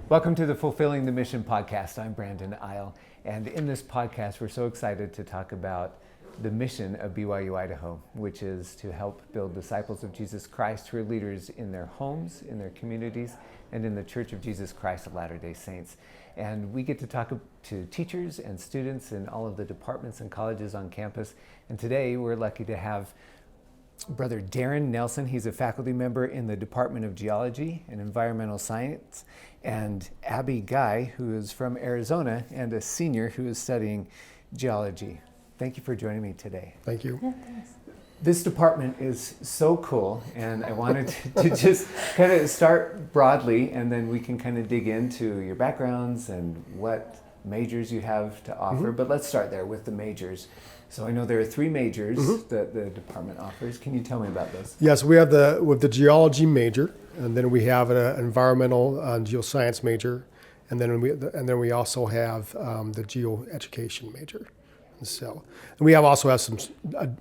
Welcome to the Fulfilling the Mission podcast. I'm Brandon Isle, and in this podcast, we're so excited to talk about the mission of BYU-Idaho, which is to help build disciples of Jesus Christ who are leaders in their homes, in their communities, and in the Church of Jesus Christ of Latter-day Saints. And we get to talk to teachers and students in all of the departments and colleges on campus. And today, we're lucky to have Brother Daren Nelson. He's a faculty member in the Department of Geology and Environmental Science, and Abby Guy, who is from Arizona and a senior who is studying geology. Thank you for joining me today. Thank you. Yeah, thanks. This department is so cool, and I wanted to just kind of start broadly, and then we can kind of dig into your backgrounds and what majors you have to offer. Mm-hmm. But let's start there with the majors. So I know there are three majors that the department offers. Can you tell me about those? Yes, we have the geology major, and then we have an environmental geoscience major, and then we also have the geoeducation major. So, and we also have some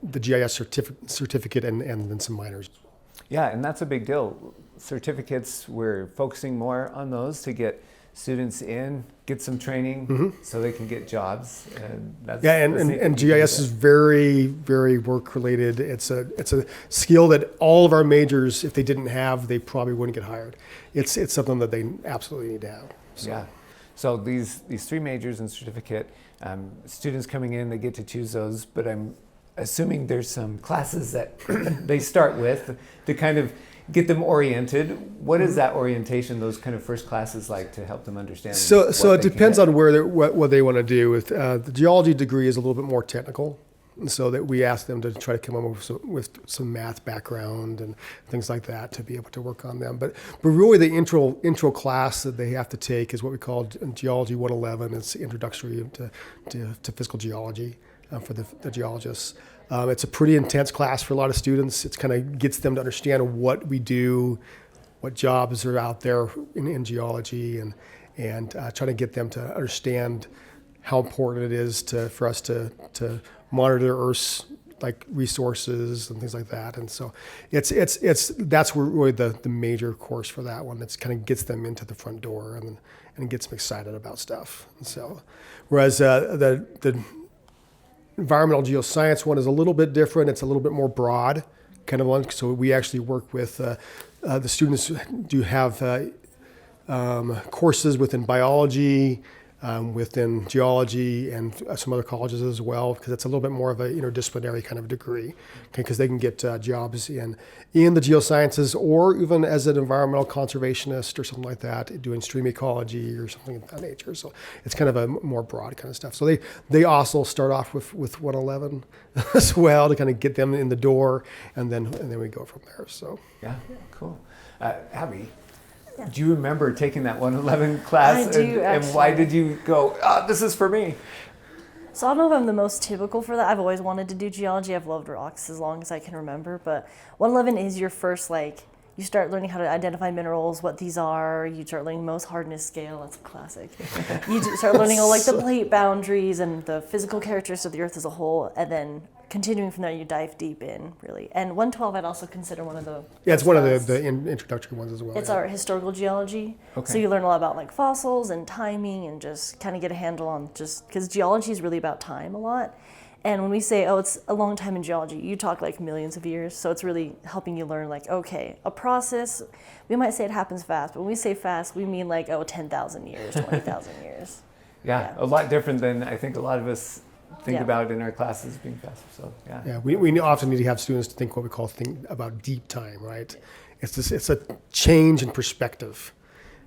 the GIS certificate and then some minors. Yeah, and that's a big deal. Certificates, we're focusing more on those to get students in, get some training so they can get jobs. And that's and GIS is very, very work related. It's a skill that all of our majors, if they didn't have, they probably wouldn't get hired. It's something that they absolutely need to have. So. Yeah. So these three majors and certificate, students coming in, they get to choose those, but I'm assuming there's some classes that they start with to kind of get them oriented. What is that orientation, those kind of first classes like to help them understand? So it depends on what they want to do. With the geology degree is a little bit more technical, and so that we ask them to try to come up with some math background and things like that to be able to work on them. But really the intro class that they have to take is what we call Geology 111. It's introductory to physical geology for the geologists. It's a pretty intense class for a lot of students. It kind of gets them to understand what we do, what jobs are out there in geology, and try to get them to understand how important it is for us to monitor Earth's like resources and things like that. And so that's where really the major course for that one. That's kind of gets them into the front door and gets them excited about stuff. And so, whereas the environmental geoscience one is a little bit different. It's a little bit more broad kind of one. So we actually work with the students do have courses within biology, within geology, and some other colleges as well, because it's a little bit more of a interdisciplinary kind of degree, because they can get jobs in the geosciences or even as an environmental conservationist or something like that, doing stream ecology or something of that nature. So it's kind of a more broad kind of stuff. So they also start off with 111 as well to kind of get them in the door, and then we go from there. So yeah, cool. Abby, do you remember taking that 111 class? I do, and why did you go, this is for me? So I don't know if I'm the most typical for that. I've always wanted to do geology. I've loved rocks as long as I can remember. But 111 is your first, you start learning how to identify minerals, what these are. You start learning Mohs hardness scale. That's a classic. You start learning all the plate boundaries and the physical characteristics of the Earth as a whole. And then continuing from there, you dive deep in, really. And 112, I'd also consider one of the... Yeah, it's one of the introductory ones as well. It's our historical geology. Okay. So you learn a lot about fossils and timing and just kind of get a handle on because geology is really about time a lot. And when we say, it's a long time in geology, you talk millions of years. So it's really helping you learn okay, a process, we might say it happens fast, but when we say fast, we mean 10,000 years, 20,000 years. Yeah, a lot different than I think a lot of us think about in our classes being faster. So yeah, we often need to have students to think about deep time, right? It's a change in perspective,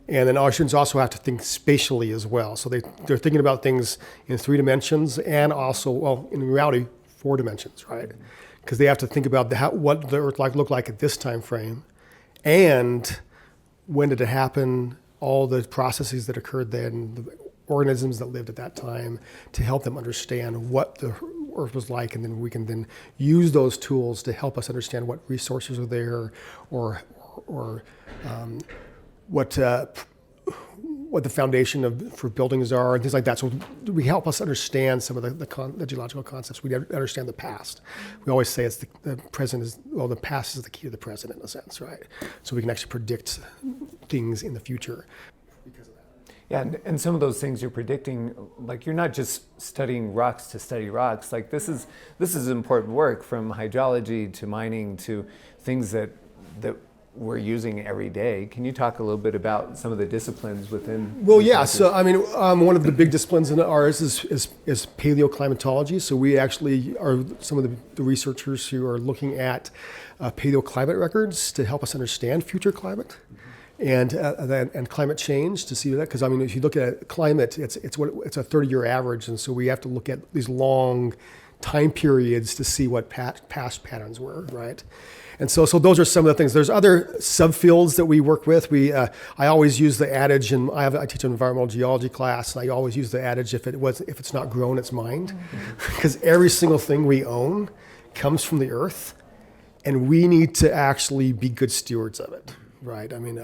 and then our students also have to think spatially as well. So they're thinking about things in 3 dimensions and also, in reality, 4 dimensions, right? Because they have to think about what the Earth looked like at this time frame, and when did it happen, all the processes that occurred then, the organisms that lived at that time, to help them understand what the Earth was like, and then we can then use those tools to help us understand what resources are there, or what the foundation for buildings are and things like that. So we help us understand some of the geological concepts. We understand the past. We always say it's the present the past is the key to the present in a sense, right? So we can actually predict things in the future because of that. Yeah, and some of those things you're predicting, like you're not just studying rocks to study rocks. Like this is important work, from hydrology to mining to things that we're using every day. Can you talk a little bit about some of the disciplines within? Well, yeah. So, I mean, one of the big disciplines in ours is paleoclimatology. So we actually are some of the researchers who are looking at paleoclimate records to help us understand future climate and climate change, to see that. Because I mean, if you look at climate, it's a 30-year average, and so we have to look at these long time periods to see what past patterns were, right? And so those are some of the things. There's other subfields that we work with. I always use the adage, and I teach an environmental geology class, and I always use the adage: if it's not grown, it's mined, because every single thing we own comes from the earth, and we need to actually be good stewards of it, right? I mean,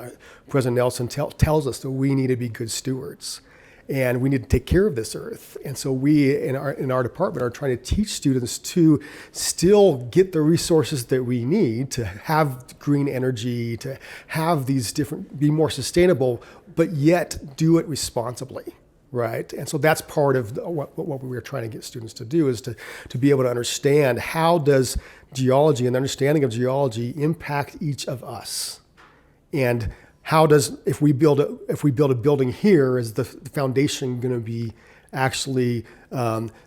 President Nelson tells us that we need to be good stewards. And we need to take care of this earth. And so we, in our department, are trying to teach students to still get the resources that we need to have green energy, to have these be more sustainable, but yet do it responsibly, right? And so that's part of what we were trying to get students to do, is to be able to understand, how does geology and understanding of geology impact each of us? And how does, if we build a building here, is the foundation going to be actually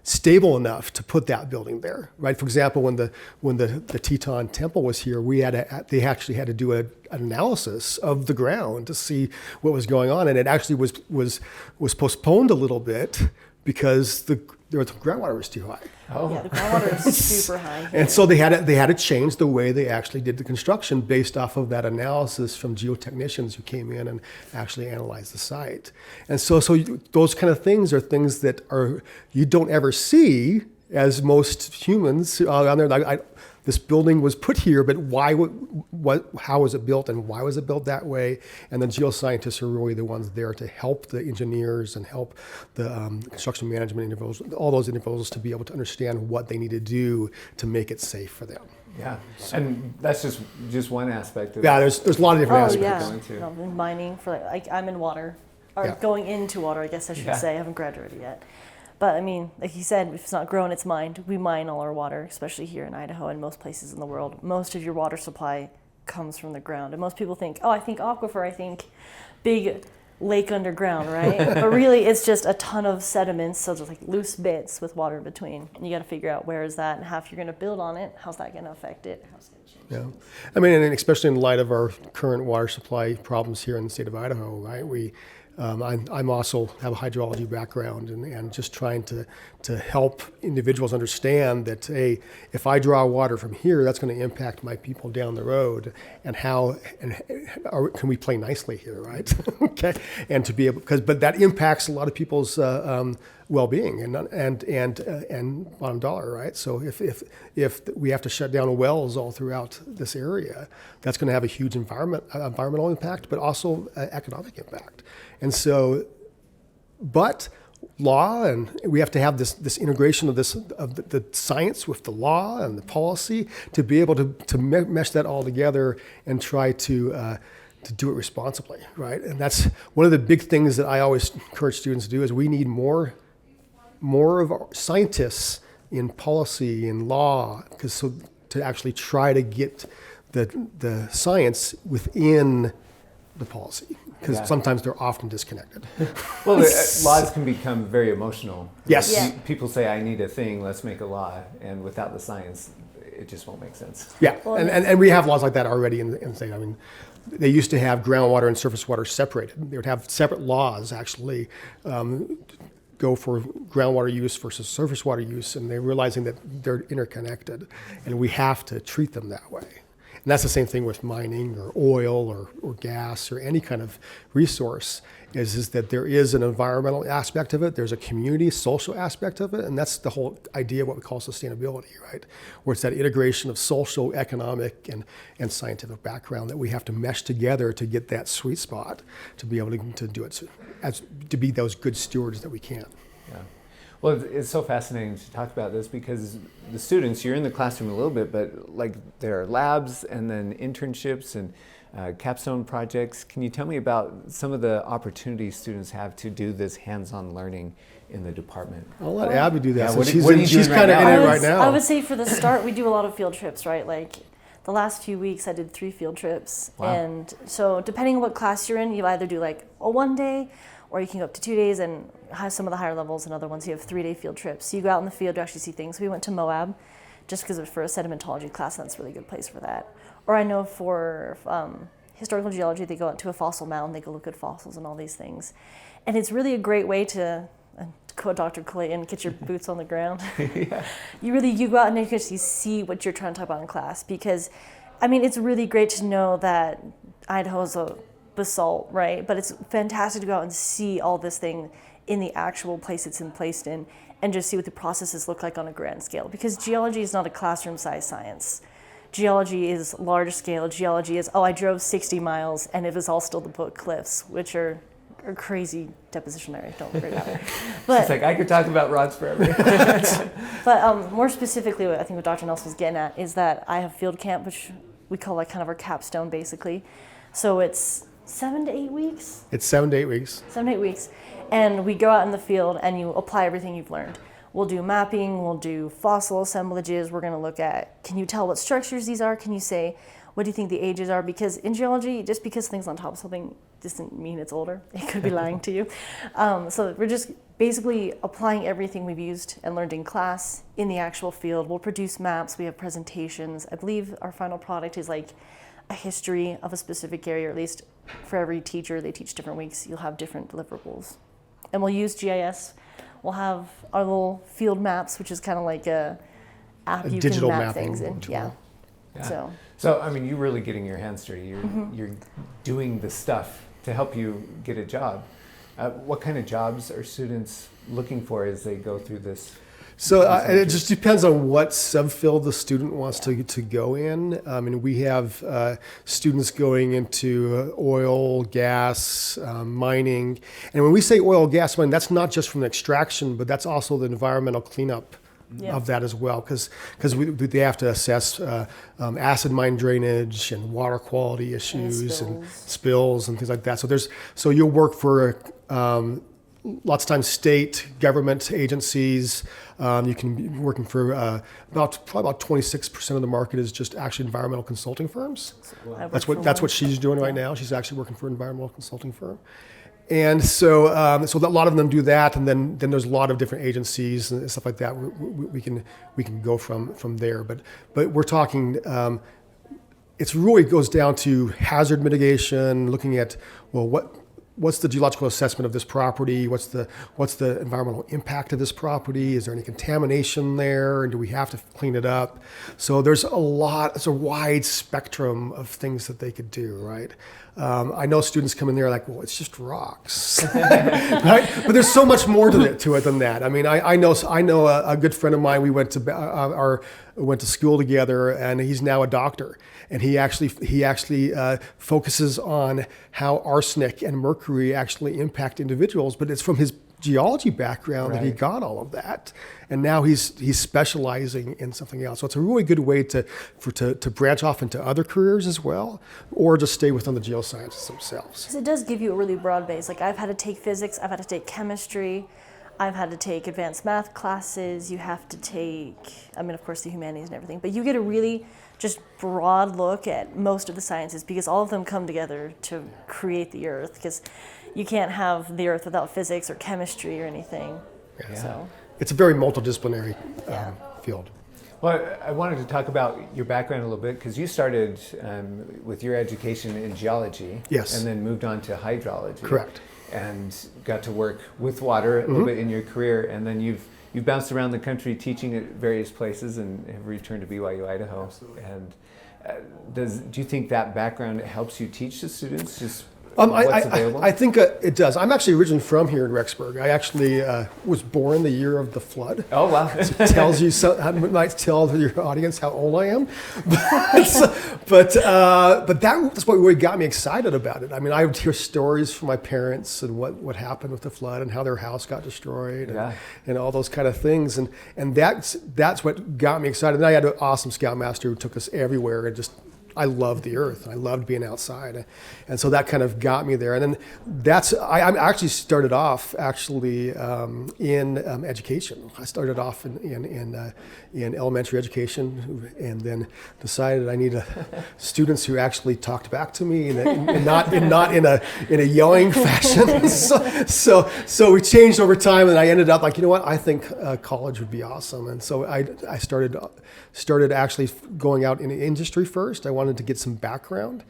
stable enough to put that building there, right? For example, when the Teton Temple was here, they actually had to do an analysis of the ground to see what was going on, and it actually was postponed a little bit because the groundwater was too high. Oh. Yeah, the groundwater is super high. And so they had to change the way they actually did the construction based off of that analysis from geotechnicians who came in and actually analyzed the site. And so those kind of things are things that you don't ever see, as most humans on there. This building was put here, but why? How was it built, and why was it built that way? And the geoscientists are really the ones there to help the engineers and help the construction management individuals, all those individuals, to be able to understand what they need to do to make it safe for them. Yeah, and that's just one aspect of it. Yeah, there's a lot of different aspects. Going to. No, mining I'm in water, or going into water, I guess I should say. I haven't graduated yet. But I mean, like you said, if it's not grown, it's mined. We mine all our water, especially here in Idaho and most places in the world. Most of your water supply comes from the ground. And most people think, I think aquifer, I think big lake underground, right? But really, it's just a ton of sediments, so there's like loose bits with water in between. And you got to figure out where is that, and how, if you're going to build on it, how's that going to affect it? How's it going to change? Yeah, I mean, and especially in light of our current water supply problems here in the state of Idaho, right? I'm also have a hydrology background, and just trying to help individuals understand that, hey, if I draw water from here, that's going to impact my people down the road, and can we play nicely here, right? Okay, and to be able, but that impacts a lot of people's well-being and bottom dollar, right? So if we have to shut down wells all throughout this area, that's going to have a huge environmental impact, but also economic impact. And so, but law, and we have to have this integration of the science with the law and the policy to be able to mesh that all together and try to do it responsibly, right? And that's one of the big things that I always encourage students to do, is we need more of our scientists in policy and law, to actually try to get the science within the policy, because sometimes they're often disconnected. Well, laws can become very emotional. Yes. Yeah. People say, I need a thing, let's make a law. And without the science, it just won't make sense. Yeah, and we have laws like that already in the state. I mean, they used to have groundwater and surface water separated. They would have separate laws, actually, go for groundwater use versus surface water use, and they're realizing that they're interconnected, and we have to treat them that way. And that's the same thing with mining or oil or gas or any kind of resource, is that there is an environmental aspect of it, there's a community, social aspect of it, and that's the whole idea of what we call sustainability, right? Where it's that integration of social, economic, and scientific background that we have to mesh together to get that sweet spot, to be able to do it, to be those good stewards that we can. Yeah. Well, it's so fascinating to talk about this because the students, you're in the classroom a little bit, but like there are labs and then internships and capstone projects. Can you tell me about some of the opportunities students have to do this hands-on learning in the department? I'll let Abby do that. Yeah, So what are she's you she's doing kind of right in now? it right now. I would say for the start, we do a lot of field trips, right? Like the last few weeks, I did 3 field trips. Wow. And so depending on what class you're in, you either do like a 1 day, or you can go up to 2 days and have some of the higher levels, and other ones you have 3-day field trips. So you go out in the field to actually see things. We went to Moab just because for a sedimentology class, and that's a really good place for that. Or I know for historical geology, they go out to a fossil mound, they go look at fossils and all these things. And it's really a great way to quote Dr. Clayton, get your boots on the ground. Yeah. You go out and you can actually see what you're trying to talk about in class, because I mean, it's really great to know that Idaho's a basalt, right? But it's fantastic to go out and see all this thing in the actual place it's placed in, and just see what the processes look like on a grand scale. Because geology is not a classroom-sized science. Geology is large scale. Geology is, I drove 60 miles and it was all still the Book Cliffs, which are crazy deposition area. Don't worry about it. But It's like I could talk about rocks forever. But more specifically, I think what Dr. Nelson was getting at is that I have field camp, which we call like kind of our capstone, basically. So it's 7 to 8 weeks. It's 7 to 8 weeks. 7 to 8 weeks, and we go out in the field and you apply everything you've learned. We'll do mapping, we'll do fossil assemblages, we're going to look at, can you tell what structures these are? Can you say, what do you think the ages are? Because in geology, just because things on top of something doesn't mean it's older. It could be lying to you. So we're just basically applying everything we've used and learned in class in the actual field. We'll produce maps, we have presentations. I believe our final product is like a history of a specific area, or at least for every teacher, they teach different weeks, you'll have different deliverables. And we'll use GIS. We'll have our little field maps, which is kind of like a app you can map things in. Yeah. So, I mean, you're really getting your hands dirty. You're doing the stuff to help you get a job. What kind of jobs are students looking for as they go through this? So it just depends on what subfield the student wants to go in. I mean, we have students going into oil, gas, mining. And when we say oil, gas, mining, that's not just from the extraction, but that's also the environmental cleanup of that as well. Because they have to assess acid mine drainage and water quality issues and spills and things like that. So you'll work for lots of times state government agencies. You can be working for probably about 26% of the market is just actually environmental consulting firms. Wow. That's what she's doing right now. She's actually working for an environmental consulting firm. And so a lot of them do that, and then there's a lot of different agencies and stuff like that. We can go from there. But we're talking. It really goes down to hazard mitigation, looking at what's the geological assessment of this property? What's the environmental impact of this property? Is there any contamination there? And do we have to clean it up? So it's a wide spectrum of things that they could do, right? I know students come in there like, well, it's just rocks, right? But there's so much more to it than that. I mean, I know a good friend of mine. We went to school together, and he's now a doctor. And he actually focuses on how arsenic and mercury actually impact individuals, but it's from his geology background that he got all of that, and now he's specializing in something else. So it's a really good way to branch off into other careers as well, or just stay within the geosciences themselves. Because it does give you a really broad base. Like I've had to take physics, I've had to take chemistry, I've had to take advanced math classes. You have to take, of course, the humanities and everything, but you get a really just broad look at most of the sciences, because all of them come together to create the Earth, because you can't have the Earth without physics or chemistry or anything. Yeah. So it's a very multidisciplinary field. Well, I wanted to talk about your background a little bit, because you started with your education in geology, yes, and then moved on to hydrology. Correct. And got to work with water a little bit in your career, and then you've bounced around the country teaching at various places and have returned to BYU-Idaho. Absolutely. And do you think that background helps you teach the students? Just what's available? I think it does. I'm actually originally from here in Rexburg. I actually was born the year of the flood. Oh, wow. Tells you might tell your audience how old I am, but that's what really got me excited about it. I mean, I would hear stories from my parents and what happened with the flood and how their house got destroyed and all those kind of things, and that's what got me excited. And I had an awesome scoutmaster who took us everywhere and just. I loved the earth. I loved being outside, and so that kind of got me there. And then I actually started off in education. I started off in elementary education, and then decided I needed students who actually talked back to me and not in a yelling fashion. So we changed over time, and I ended up like, you know what? I think college would be awesome, and so I started actually going out in industry first. I wanted to get some background,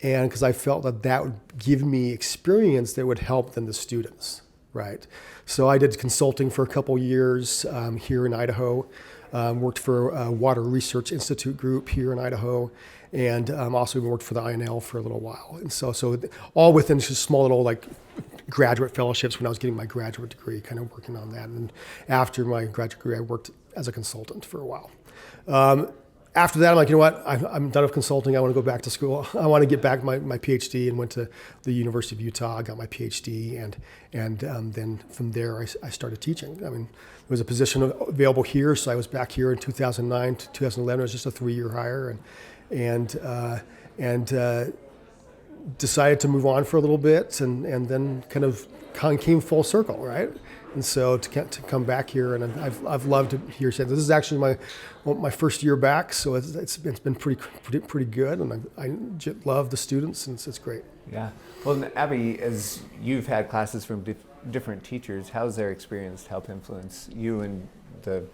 and because I felt that would give me experience that would help then the students, right? So I did consulting for a couple years here in Idaho, worked for a Water Research Institute group here in Idaho, and also worked for the INL for a little while. And so all within just small little like graduate fellowships when I was getting my graduate degree, kind of working on that. And after my graduate degree, I worked as a consultant for a while. After that, I'm like, you know what? I'm done with consulting. I want to go back to school. I want to get back my PhD, and went to the University of Utah. I got my PhD, and then from there I started teaching. I mean, there was a position available here, so I was back here in 2009 to 2011. It was just a 3-year hire, and decided to move on for a little bit, and then kind of came full circle, right? And so to come back here, and I've loved it here since. This is actually my first year back, so it's been pretty good, and I love the students, and it's great. Yeah. Well, Abby, as you've had classes from different teachers, how's their experience help influence you and the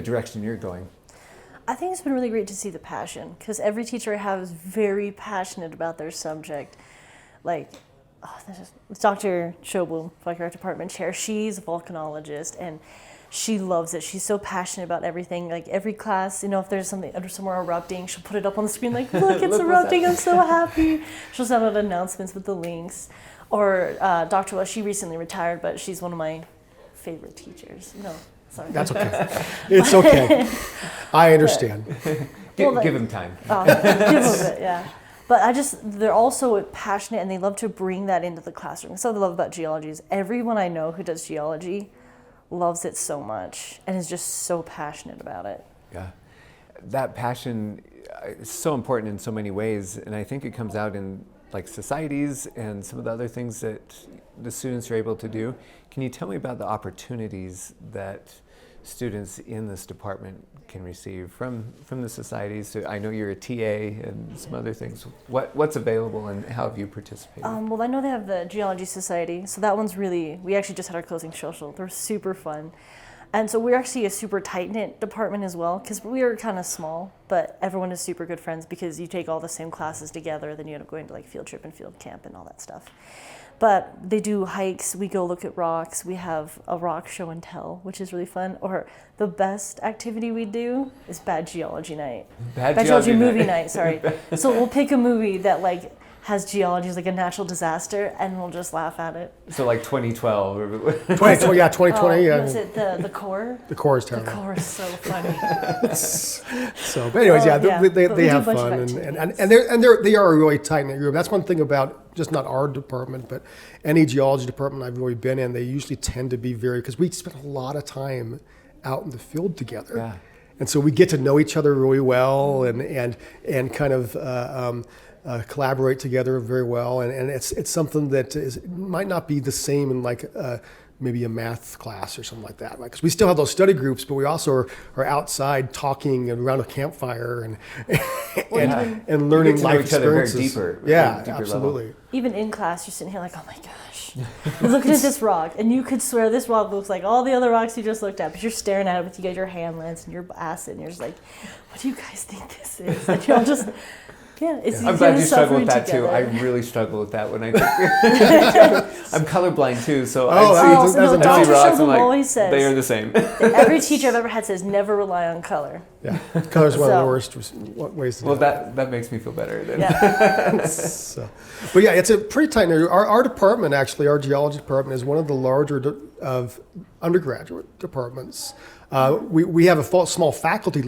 direction you're going? I think it's been really great to see the passion, because every teacher I have is very passionate about their subject. Like, Dr. Showbloom, like our department chair, she's a volcanologist, and she loves it. She's so passionate about everything. Like every class, if there's something somewhere erupting, she'll put it up on the screen like, look, it's erupting, I'm so happy. She'll send out announcements with the links. Or Dr. Well, she recently retired, but she's one of my favorite teachers. No, sorry. That's okay. It's okay. I understand. Give him time. Give him a bit, yeah. But they're also passionate, and they love to bring that into the classroom. So what I love about geology is everyone I know who does geology loves it so much and is just so passionate about it. Yeah. That passion is so important in so many ways, and I think it comes out in like societies and some of the other things that the students are able to do. Can you tell me about the opportunities that students in this department can receive from the societies? So I know you're a TA and some other things. What's available, and how have you participated? Well, I know they have the Geology Society, so that one's we actually just had our closing social. They're super fun. And so we're actually a super tight-knit department as well, because we are kind of small, but everyone is super good friends because you take all the same classes together, then you end up going to like field trip and field camp and all that stuff. But they do hikes, we go look at rocks, we have a rock show and tell, which is really fun. Or the best activity we do is Bad Geology Night. Bad Geology movie night, sorry. So we'll pick a movie that like has geology as like a natural disaster, and we'll just laugh at it. So like 2012. 2020, yeah, 2020. Yeah. Was it the core? The core is terrible. The core is so funny. So, but anyways, they have fun, and they are a really tight-knit group. That's one thing about just not our department, but any geology department I've really been in. They usually tend to be because we spend a lot of time out in the field together. Yeah. And so we get to know each other really well, and kind of collaborate together very well, and it's something that might not be the same in like maybe a math class or something like that. Like, 'cause we still have those study groups, but we also are outside talking around a campfire and learning life experiences. Deeper, yeah, absolutely. Level. Even in class, you're sitting here like, oh my gosh, you're looking at this rock, and you could swear this rock looks like all the other rocks you just looked at, but you're staring at it with your hand lens and your acid, and you're just like, what do you guys think this is? And you're all just can't. It's I'm glad you struggle suffering with that too. I together. really struggle with that when I think. I'm colorblind too, so Oh, I that's see, a Dr. rocks. I'm Sheldon like, always says they are the same. every teacher I've ever had says never rely on color. Yeah, color's one of the So- worst ways to do Well, it. that makes me feel better. Then. Yeah. So, but yeah, it's a pretty tight area. Our department, actually, our geology department, is one of the larger of undergraduate departments. We have a small faculty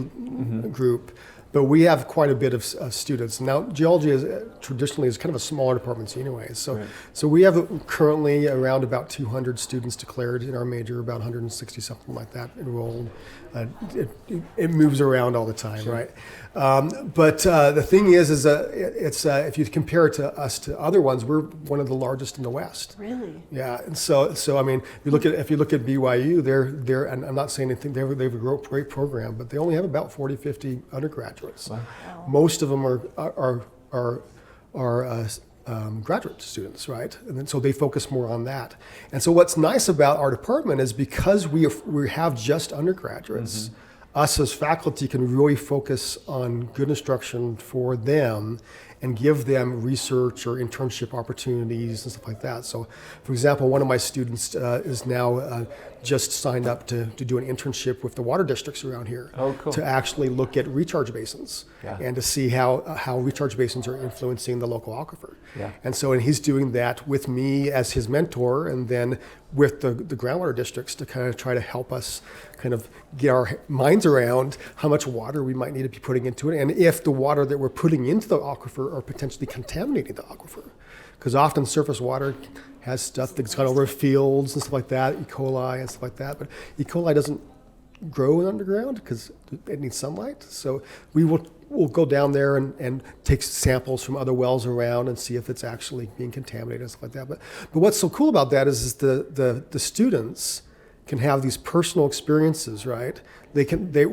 group, but we have quite a bit of students. Now, geology is traditionally is kind of a smaller department anyway. So, Right. so we have currently around about 200 students declared in our major, about 160 something like that enrolled. It moves around all the time, Sure. right? But the thing is it's if you compare it to us to other ones, we're one of the largest in the West. Really? Yeah, and so I mean, if you look at BYU, they're and I'm not saying anything. They have a great program, but they only have about 40, 50 undergraduates. Wow. Most of them are graduate students, right? And then, so they focus more on that. And so what's nice about our department is because we have just undergraduates, us as faculty can really focus on good instruction for them and give them research or internship opportunities and stuff like that. So, for example, one of my students is now just signed up to do an internship with the water districts around here. Oh, cool. To actually look at recharge basins Yeah. and to see how recharge basins are influencing the local aquifer. Yeah. And he's doing that with me as his mentor, and then with the groundwater districts to kind of try to help us kind of get our minds around how much water we might need to be putting into it, and if the water that we're putting into the aquifer are potentially contaminating the aquifer. Because often surface water has stuff that's gone over fields and stuff like that, E. coli and stuff like that, but E. coli doesn't grow in underground because it needs sunlight. So we'll go down there and take samples from other wells around and see if it's actually being contaminated and stuff like that. But what's so cool about that is the students can have these personal experiences, right? They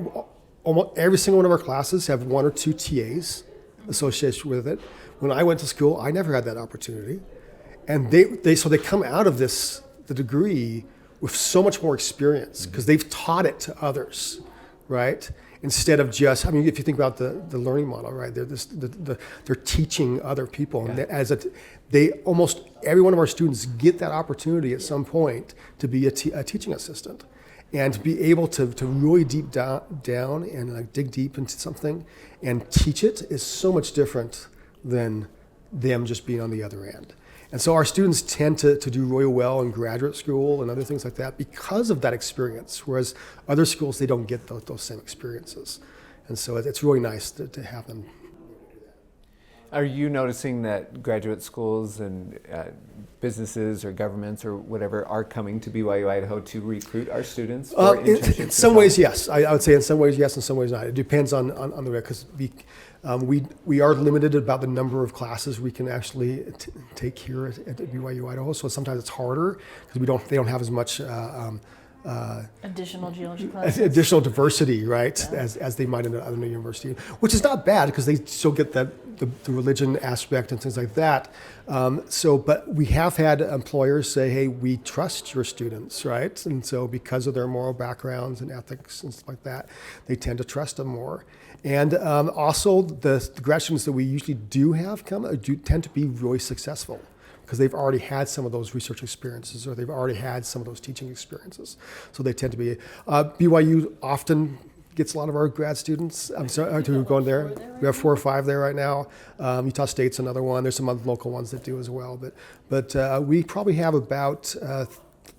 almost every single one of our classes have one or two TAs associated with it. When I went to school, I never had that opportunity. And they come out of the degree with so much more experience because they've taught it to others, right? Instead of just, I mean, if you think about the learning model, right? They're teaching other people, Yeah. and almost every one of our students get that opportunity at some point to be a teaching assistant, and to be able to really deep down and like dig deep into something and teach it is so much different than them just being on the other end. And so our students tend to do really well in graduate school and other things like that because of that experience, whereas other schools, they don't get those same experiences. And so it's really nice to have them. Are you noticing that graduate schools and businesses or governments or whatever are coming to BYU-Idaho to recruit our students for internships? In some ways, yes. I would say in some ways, yes, in some ways, not. It depends on the way, because we are limited about the number of classes we can actually take here at BYU-Idaho. So sometimes it's harder because they don't have as much Additional geology classes. additional diversity, right, Yeah. as they might in another university, which is not bad because they still get the religion aspect and things like that. But we have had employers say, hey, we trust your students, right? And so because of their moral backgrounds and ethics and stuff like that, they tend to trust them more. And also the grad students that we usually do have tend to be really successful, because they've already had some of those research experiences, or they've already had some of those teaching experiences. So they tend to be, BYU often gets a lot of our grad students who are going there. We have 4 or 5 there right now. Utah State's another one. There's some other local ones that do as well. But we probably have about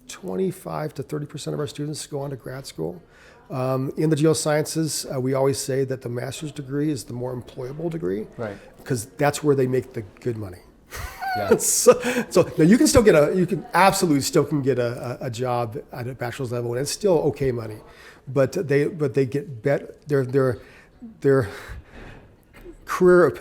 25 to 30% of our students go on to grad school. In the geosciences, we always say that the master's degree is the more employable degree, Right. because that's where they make the good money. Yeah. So now you can absolutely still get a job at a bachelor's level, and it's still okay money, but they get their career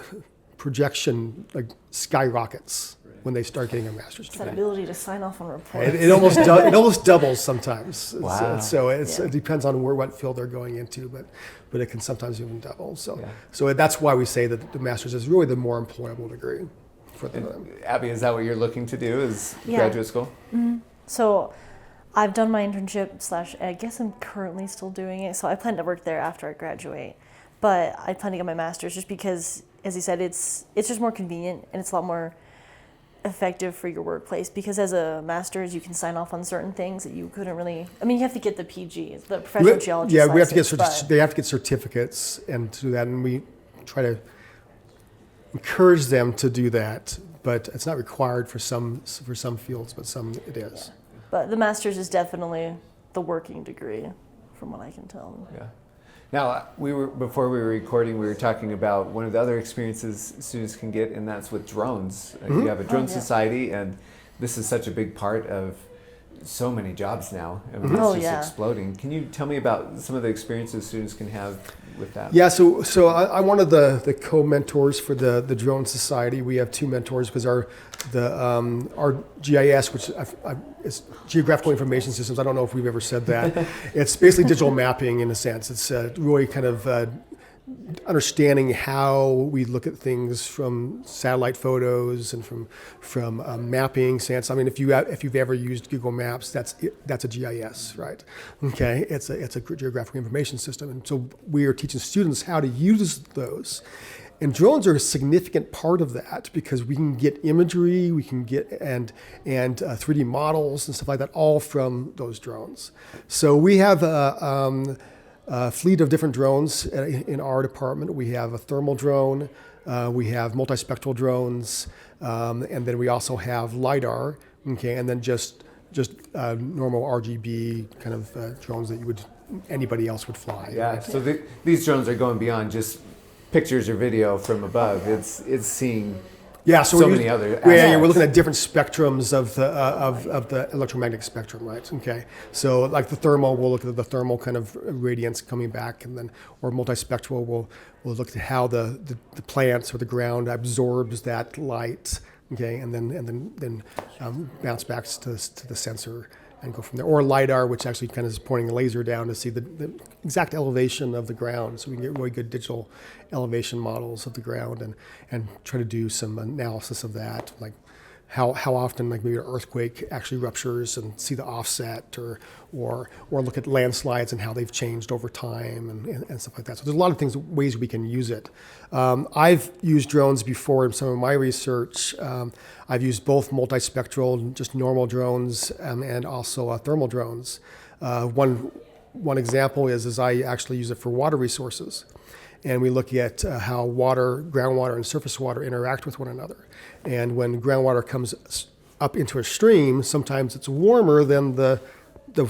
projection like skyrockets when they start getting a master's It's that degree. ability to sign off on reports. It almost doubles sometimes. Wow. So it Yeah. depends on what field they're going into, but it can sometimes even double. So Yeah. so that's why we say that the master's is really the more employable degree for them. Abby, is that what you're looking to do, is Yeah. graduate school? So I've done my internship / I guess I'm currently still doing it. So I plan to work there after I graduate. But I plan to get my master's just because as he said, it's just more convenient and it's a lot more effective for your workplace, because as a master's you can sign off on certain things that you couldn't really. I mean, you have to get the PG, the professional geologist. Yeah, we have to get license, they have to get certificates and do that, and we try to encourage them to do that. But it's not required for some fields, but some it is. But the master's is definitely the working degree, from what I can tell. Yeah. Now, before we were recording, we were talking about one of the other experiences students can get, and that's with drones. You have a drone society, and this is such a big part of so many jobs now. I mean, it's just exploding. Can you tell me about some of the experiences students can have with that? Yeah, so I'm one of the co-mentors for the Drone Society. We have 2 mentors because our GIS, which is Geographical Information Systems. I don't know if we've ever said that. It's basically digital mapping in a sense. It's really kind of understanding how we look at things from satellite photos and from mapping sense. I mean, if you've ever used Google Maps, that's a GIS, right? Okay, it's a geographic information system, and so we are teaching students how to use those. And drones are a significant part of that because we can get imagery, we can get and 3D models and stuff like that, all from those drones. So we have a fleet of different drones in our department. We have a thermal drone, we have multispectral drones, and then we also have LiDAR, okay, and then just normal RGB kind of drones that anybody else would fly. Yeah, right? so these drones are going beyond just pictures or video from above. It's seeing so many other aspects. Yeah, we're looking at different spectrums of the electromagnetic spectrum, right? Okay, so like the thermal, we'll look at the thermal kind of radiance coming back, and then or multispectral, we'll look at how the plants or the ground absorbs that light, okay, and then bounce back to the sensor and go from there. Or LiDAR, which actually kind of is pointing a laser down to see the exact elevation of the ground. So we can get really good digital elevation models of the ground and try to do some analysis of that, like how often like maybe an earthquake actually ruptures and see the offset, or look at landslides and how they've changed over time and stuff like that. So there's a lot of ways we can use it. I've used drones before in some of my research. I've used both multispectral, just normal drones, and also thermal drones. One example is I actually use it for water resources. And we look at how groundwater and surface water interact with one another. And when groundwater comes up into a stream, sometimes it's warmer than the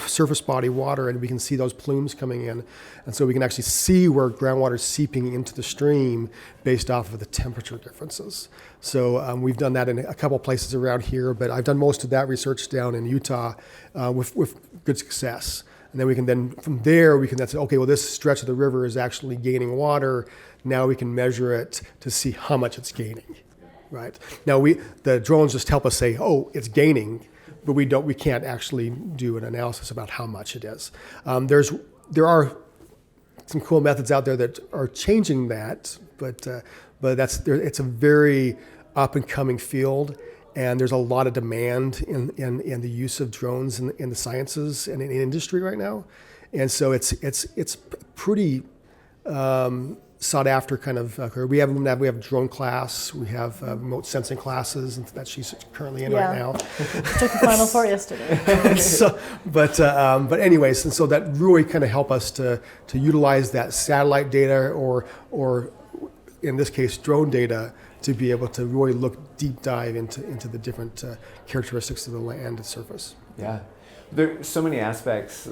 surface body water, and we can see those plumes coming in. And so we can actually see where groundwater is seeping into the stream based off of the temperature differences. So we've done that in a couple places around here, but I've done most of that research down in Utah with good success. And then from there, we can say, okay, well, this stretch of the river is actually gaining water. Now we can measure it to see how much it's gaining, right? Now the drones just help us say, oh, it's gaining, but we can't actually do an analysis about how much it is. There are some cool methods out there that are changing that, but it's a very up and coming field. And there's a lot of demand in the use of drones in the sciences and in industry right now, and so it's pretty sought after kind of. We have drone class, we have remote sensing classes that she's currently in right now. Took the final 4 yesterday. But anyways, and so that really kind of help us to utilize that satellite data or in this case drone data, to be able to really look deep dive into the different characteristics of the land and surface. Yeah, there are so many aspects,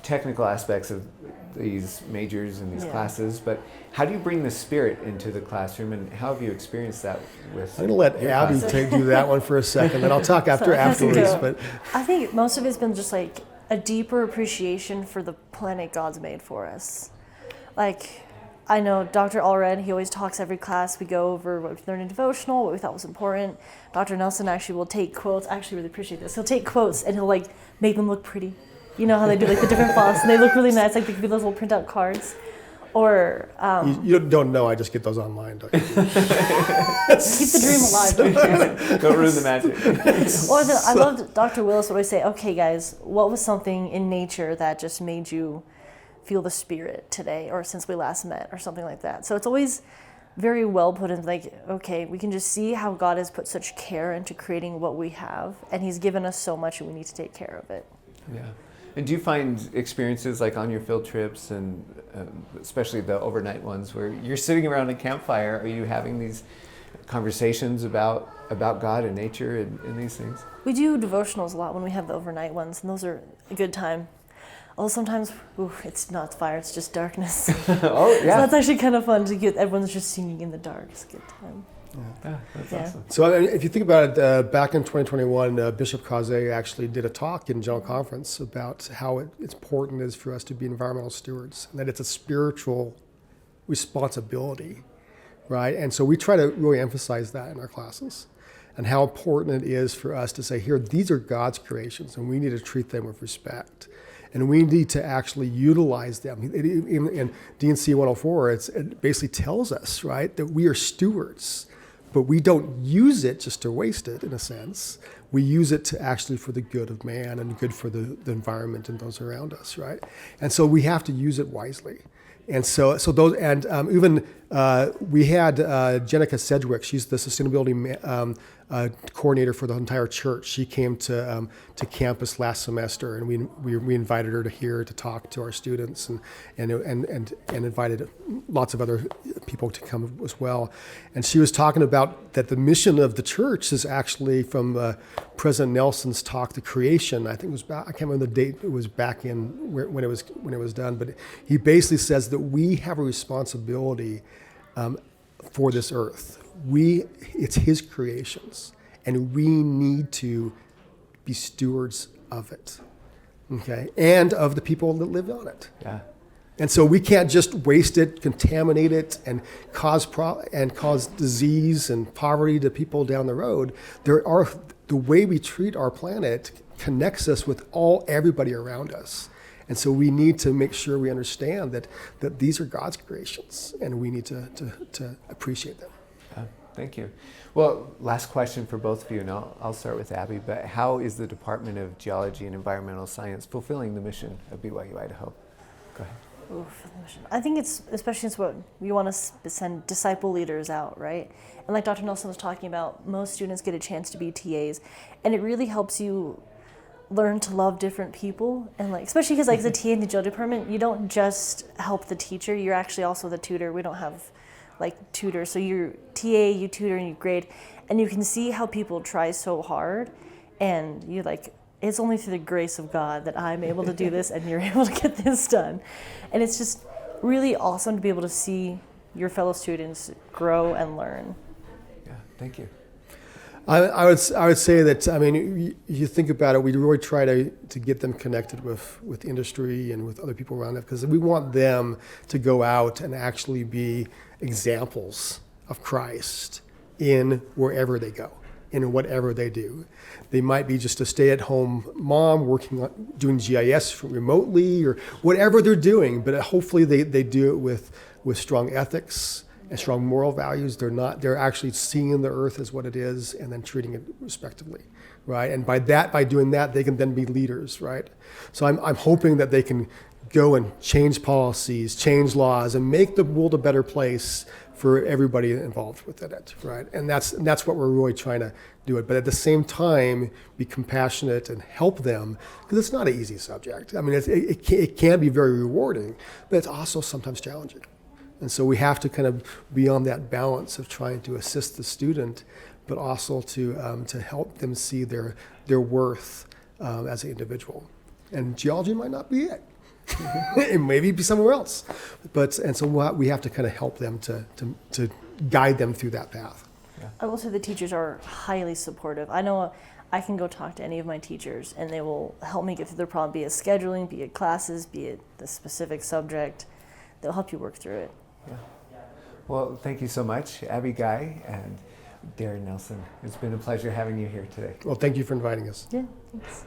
technical aspects of these majors and these classes, but how do you bring the spirit into the classroom, and how have you experienced that with? I'm gonna let Abby do that one for a second, then I'll talk afterwards. But I think most of it's been just like a deeper appreciation for the planet God's made for us. Like, I know Dr. Allred, he always talks every class. We go over what we learned in devotional, what we thought was important. Dr. Nelson actually will take quotes. I actually really appreciate this. He'll take quotes and he'll like make them look pretty. You know how they do like the different fonts and they look really nice, like they give you those little printout cards. Or you don't know, I just get those online. Don't you? Keep the dream alive. Don't ruin the magic. I loved Dr. Willis would always say, okay guys, what was something in nature that just made you feel the spirit today or since we last met or something like that. So it's always very well put in, like, okay, we can just see how God has put such care into creating what we have, and he's given us so much and we need to take care of it. Yeah. And do you find experiences like on your field trips and especially the overnight ones where you're sitting around a campfire, are you having these conversations about God and nature and these things? We do devotionals a lot when we have the overnight ones, and those are a good time. Although sometimes, it's not fire, it's just darkness. Oh, yeah. So that's actually kind of fun to get, everyone's just singing in the dark. It's a good time. Yeah, that's Yeah. awesome. So if you think about it, back in 2021, Bishop Kaze actually did a talk in General Conference about how it's important is for us to be environmental stewards, and that it's a spiritual responsibility, right? And so we try to really emphasize that in our classes, and how important it is for us to say, here, these are God's creations, and we need to treat them with respect. And we need to actually utilize them. In D&C 104, it basically tells us, right, that we are stewards, but we don't use it just to waste it, in a sense. We use it to actually for the good of man and good for the environment and those around us, right? And so we have to use it wisely. And so those, and even we had Jenica Sedgwick. She's the sustainability coordinator for the entire church. She came to campus last semester, and we invited her to here to talk to our students, and invited lots of other people to come as well. And she was talking about that the mission of the church is actually from President Nelson's talk, The Creation. I think it was back, I can't remember the date. It was back in when it was done, but he basically says that we have a responsibility for this earth. It's his creations, and we need to be stewards of it, okay, and of the people that live on it. Yeah. And so we can't just waste it, contaminate it, and cause disease and poverty to people down the road. The way we treat our planet connects us with everybody around us. And so we need to make sure we understand that these are God's creations, and we need to appreciate them. Thank you. Well, last question for both of you, and I'll start with Abby, but how is the Department of Geology and Environmental Science fulfilling the mission of BYU-Idaho? Go ahead. I think it's, especially since what we want to send disciple leaders out, right? And like Dr. Nelson was talking about, most students get a chance to be TAs, and it really helps you learn to love different people, and like, especially because like the TA in the Geology department, you don't just help the teacher, you're actually also the tutor. We don't have like tutors, so you're TA, you tutor, and you grade, and you can see how people try so hard, and you like, it's only through the grace of God that I'm able to do this and you're able to get this done. And it's just really awesome to be able to see your fellow students grow and learn. Yeah, thank you. I would say that, I mean, you think about it, we really try to get them connected with industry and with other people around it, because we want them to go out and actually be examples of Christ in wherever they go, in whatever they do. They might be just a stay-at-home mom doing GIS remotely or whatever they're doing, but hopefully they do it with strong ethics and strong moral values. They're actually seeing the earth as what it is and then treating it respectively, right? And by doing that, they can then be leaders, right? So I'm hoping that they can go and change policies, change laws, and make the world a better place for everybody involved within it, right? And that's what we're really trying to do it. But at the same time, be compassionate and help them, because it's not an easy subject. I mean, it can be very rewarding, but it's also sometimes challenging. And so we have to kind of be on that balance of trying to assist the student, but also to help them see their worth as an individual. And geology might not be it. It may be somewhere else, and so we have to kind of help them to guide them through that path. Yeah. I will say the teachers are highly supportive. I know I can go talk to any of my teachers, and they will help me get through their problem, be it scheduling, be it classes, be it the specific subject. They'll help you work through it. Yeah. Well, thank you so much, Abby Guy and Daren Nelson. It's been a pleasure having you here today. Well, thank you for inviting us. Yeah, thanks.